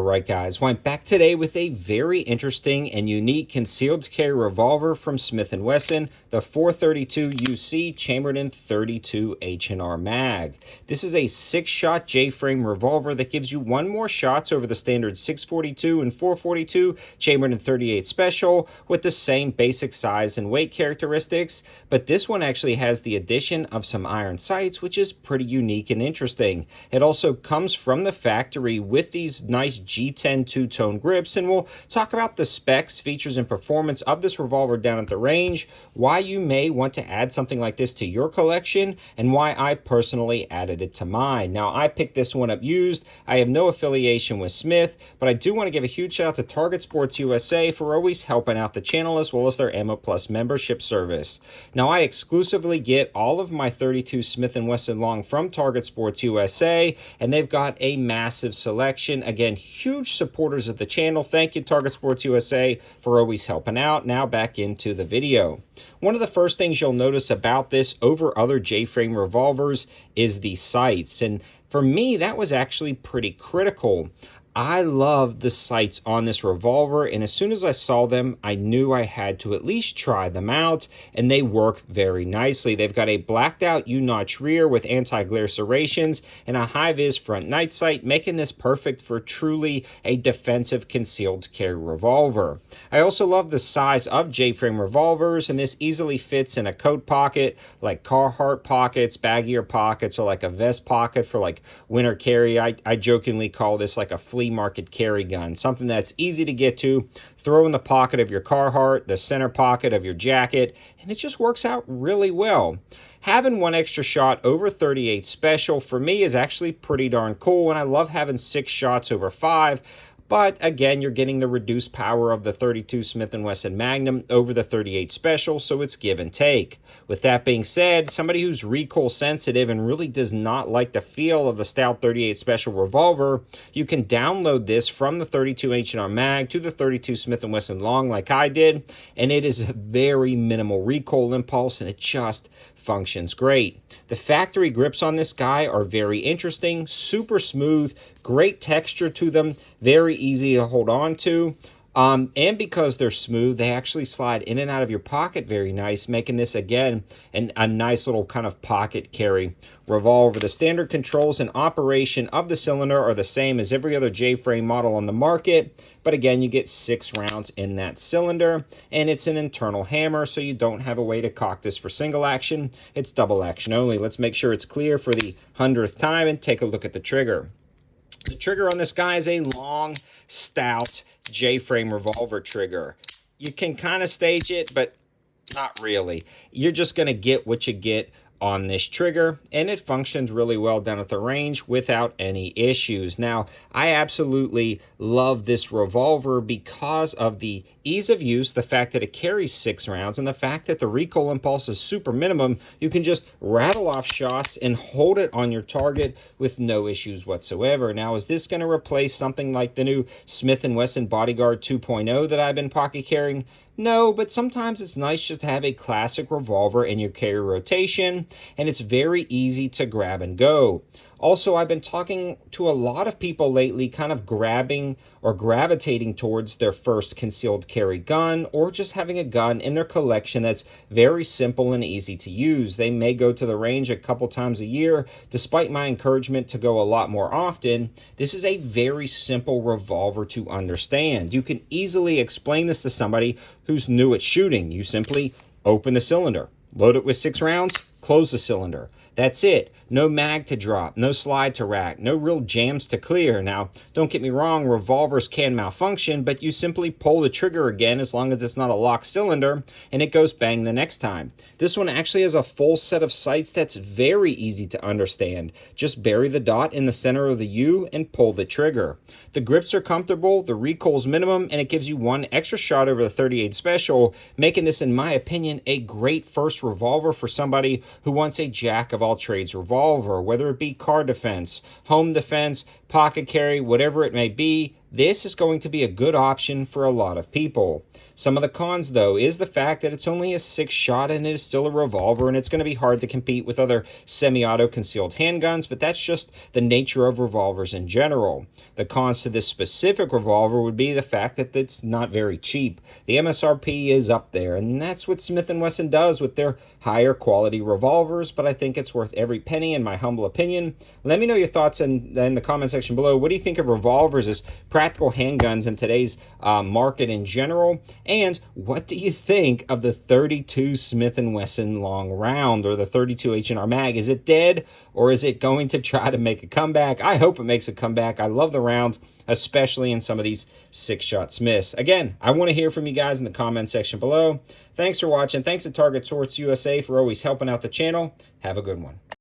All right, guys, well, I'm back today with a very interesting and unique concealed carry revolver from Smith & Wesson, the 432 UC chambered in 32 H&R mag. This is a 6-shot J-frame revolver that gives you one more shots over the standard 642 and 442 chambered in 38 special with the same basic size and weight characteristics, but this one actually has the addition of some iron sights, which is pretty unique and interesting. It also comes from the factory with these nice G10 two-tone grips, and we'll talk about the specs, features, and performance of this revolver down at the range, why you may want to add something like this to your collection, and why I personally added it to mine. Now, I picked this one up used. I have no affiliation with Smith, but I do want to give a huge shout out to Target Sports USA for always helping out the channel as well as their Ammo Plus membership service. Now, I exclusively get all of my 32 Smith & Wesson Long from Target Sports USA, and they've got a massive selection. Again, huge supporters of the channel. Thank you, Target Sports USA, for always helping out. Now back into the video. One of the first things you'll notice about this over other J-frame revolvers is the sights. And for me, that was actually pretty critical. I love the sights on this revolver, and as soon as I saw them, I knew I had to at least try them out, and they work very nicely. They've got a blacked out U-notch rear with anti-glare serrations and a high-vis front night sight, making this perfect for truly a defensive concealed carry revolver. I also love the size of J-frame revolvers, and this easily fits in a coat pocket, like Carhartt pockets, baggier pockets, or like a vest pocket for like winter carry. I jokingly call this like a flea market carry gun, something that's easy to get to, throw in the pocket of your Carhartt, the center pocket of your jacket, and it just works out really well. Having one extra shot over 38 special for me is actually pretty darn cool, and I love having 6 shots over 5. But again, you're getting the reduced power of the 32 Smith & Wesson Magnum over the 38 Special, so it's give and take. With that being said, somebody who's recoil sensitive and really does not like the feel of the stout 38 Special revolver, you can download this from the 32 H&R Mag to the 32 Smith & Wesson Long like I did, and it is very minimal recoil impulse, and it just functions great. The factory grips on this guy are very interesting, super smooth, great texture to them, very easy to hold on to. And because they're smooth, they actually slide in and out of your pocket very nice, making this, again, a nice little kind of pocket carry revolver. The standard controls and operation of the cylinder are the same as every other J-frame model on the market, but again, you get 6 rounds in that cylinder, and it's an internal hammer, so you don't have a way to cock this for single action. It's double action only. Let's make sure it's clear for the 100th time and take a look at the trigger. The trigger on this guy is a long, stout J-frame revolver trigger. You can kind of stage it, but not really. You're just going to get what you get on this trigger, and it functions really well down at the range without any issues. Now, I absolutely love this revolver because of the ease of use, the fact that it carries 6 rounds, and the fact that the recoil impulse is super minimum. You can just rattle off shots and hold it on your target with no issues whatsoever. Now, is this going to replace something like the new Smith & Wesson Bodyguard 2.0 that I've been pocket carrying? No, but sometimes it's nice just to have a classic revolver in your carry rotation, and it's very easy to grab and go. Also, I've been talking to a lot of people lately kind of grabbing or gravitating towards their first concealed carry gun, or just having a gun in their collection that's very simple and easy to use. They may go to the range a couple times a year. Despite my encouragement to go a lot more often, this is a very simple revolver to understand. You can easily explain this to somebody who's new at shooting. You simply open the cylinder, load it with 6 rounds, close the cylinder. That's it. No mag to drop, no slide to rack, no real jams to clear. Now, don't get me wrong, revolvers can malfunction, but you simply pull the trigger again as long as it's not a locked cylinder, and it goes bang the next time. This one actually has a full set of sights that's very easy to understand. Just bury the dot in the center of the U and pull the trigger. The grips are comfortable, the recoil's minimum, and it gives you one extra shot over the 38 Special, making this, in my opinion, a great first revolver for somebody who wants a jack-of-all-trades revolver, whether it be car defense, home defense, pocket carry, whatever it may be. This is going to be a good option for a lot of people. Some of the cons, though, is the fact that it's only a 6-shot and it is still a revolver, and it's going to be hard to compete with other semi-auto concealed handguns, but that's just the nature of revolvers in general. The cons to this specific revolver would be the fact that it's not very cheap. The MSRP is up there, and that's what Smith & Wesson does with their higher quality revolvers, but I think it's worth every penny in my humble opinion. Let me know your thoughts in the comment section below. What do you think of revolvers as practical handguns in today's market in general? And what do you think of the 32 Smith & Wesson long round, or the 32 H&R mag? Is it dead, or is it going to try to make a comeback? I hope it makes a comeback. I love the round, especially in some of these 6-shot Smiths. Again, I want to hear from you guys in the comment section below. Thanks for watching. Thanks to Target Source USA for always helping out the channel. Have a good one.